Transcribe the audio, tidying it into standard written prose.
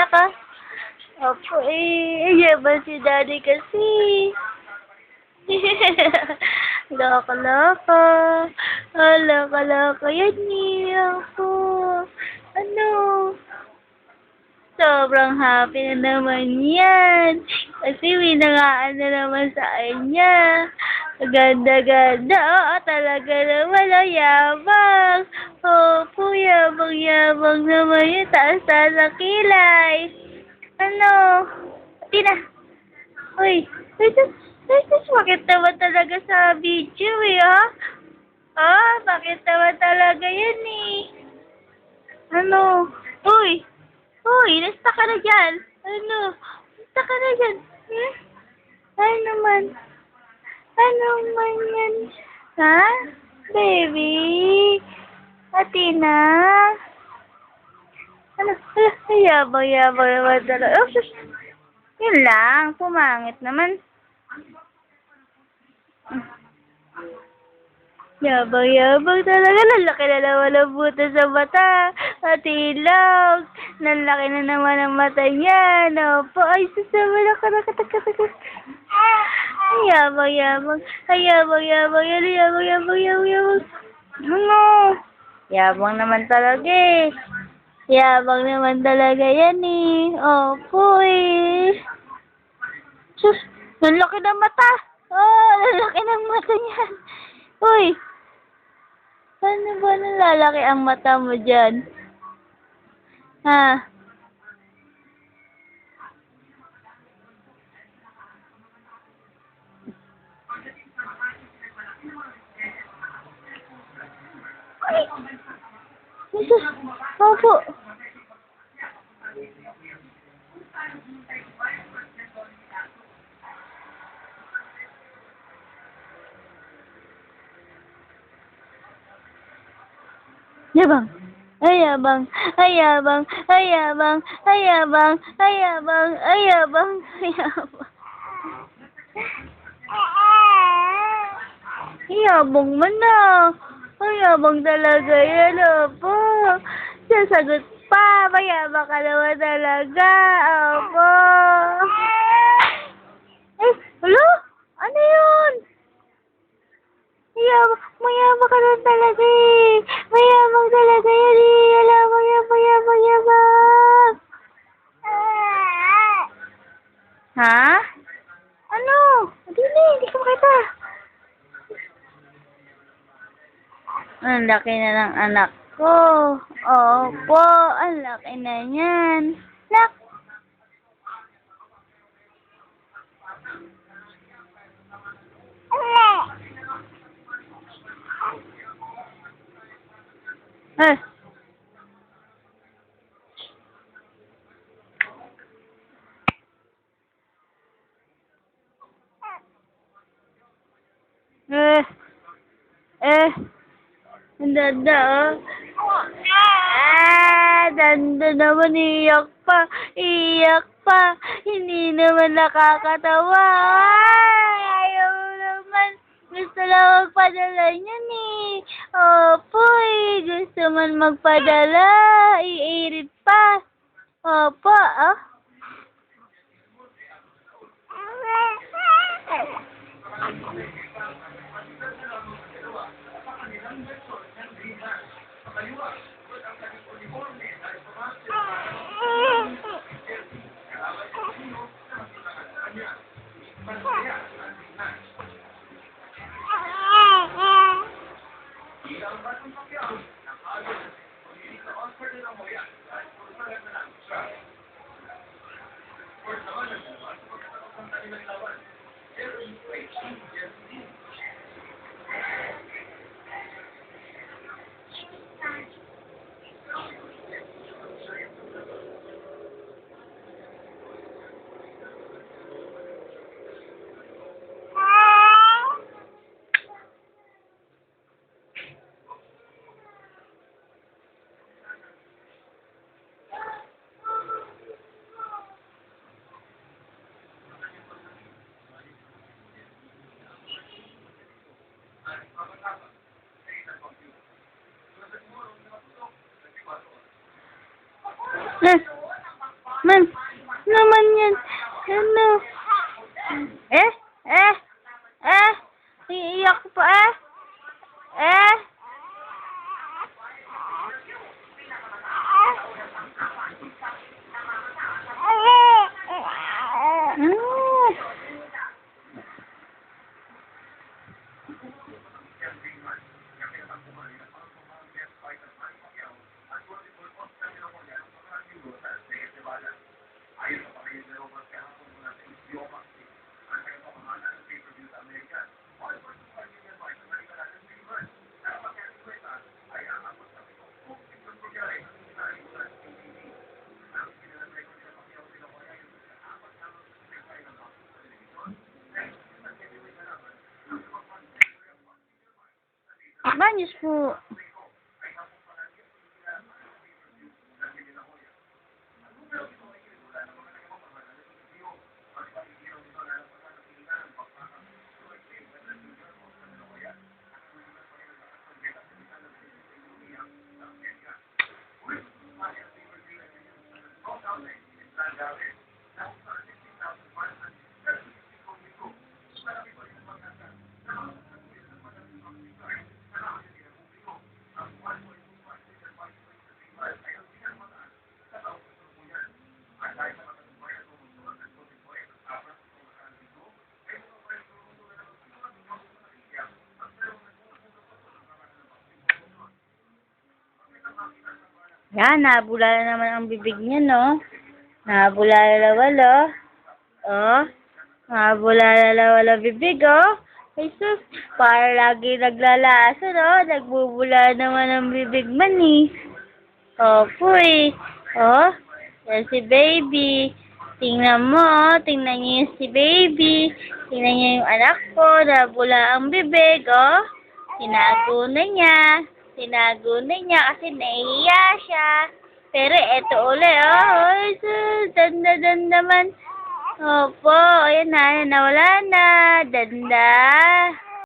ka? Opo, yaman si daddy kasi. Loko-loko. Loko-loko yan niya ako. Ano? Sobrang happy na naman yan. Kasi winagaan na naman sa kanya. Ganda-ganda. Oo, talaga naman. Ang yabang. Opo, yabang-yabang naman yun. Taas-taas ang kilay. Ano? Tina. Uy. Bakit naman talaga sa video eh, ha? Bakit naman talaga yan eh? Ano? Uy! Uy, nasta ka na dyan. Ano? Nasta ka na dyan. Hmm? Ano naman? Ano man yan? Ha? Baby? Atina? Ano? Yabang-yabang naman talaga. Oh, sus. Yun lang. Pumangit naman. Yabang-yabang talaga. Lalaki na naman ang butas sa mata. At ilog. Lalaki na naman ang mata niya. Opo. Ay, sasama na ka. Ay, yabang-yabang. Ay, yabang-yabang. Yan, yabang-yabang. Ano? Yabang naman talaga eh. Yabang naman talaga yan eh. Opo eh. Sus, lalaki ng mata. Lalaki ng mata niyan. Uy, paano ba nalalaki ang mata mo dyan? Ha? Ay! Jesus! Opo! Yabang! Ayabang! Ayabang! Ayabang! Ayabang! Ayabang! Ayabang! Ayabang! Yabang mo na! Ayabang talaga yan, opo! Sasagot pa! Mayabang ka naman talaga! Opo! Eh, hello? Ano yun? Mayabang ka naman talaga eh! Mayabang talaga yan eh! Yabang, yabang, yabang, yabang! Ha? Ano? Hindi ko makita. Ang laki na ng anak ko. Opo, ang laki na yan. Nak! Eh. Ang danda, oh. Danda naman, iyak pa. Iyak pa. Hindi naman nakakatawa. Ayaw naman. Gusto lang magpadala niyan eh. Opo eh. Gusto man magpadala. Iirit pa. Opo, ah. Man, naman yan. Ano? Eh? Eh? Eh? Iiyak pa eh? Eh? Ano? Banyos po. Yan, nabulala naman ang bibig niya, no? Nabulala wala. Oh, nabulala wala bibig, oh. Jesus, para lagi naglalasa, no? Nagbubula naman ang bibig man, eh. Oh, puy. Oh, yan si baby. Tingnan mo, oh. Tingnan niyo yung si baby. Tingnan niyo yung anak ko, nabula ang bibig, oh. Tinago na niya. Tinago na niya kasi nahihiya siya. Pero eto uli, oh. Ay, danda man. Opo, ayan na, nawala na. Danda.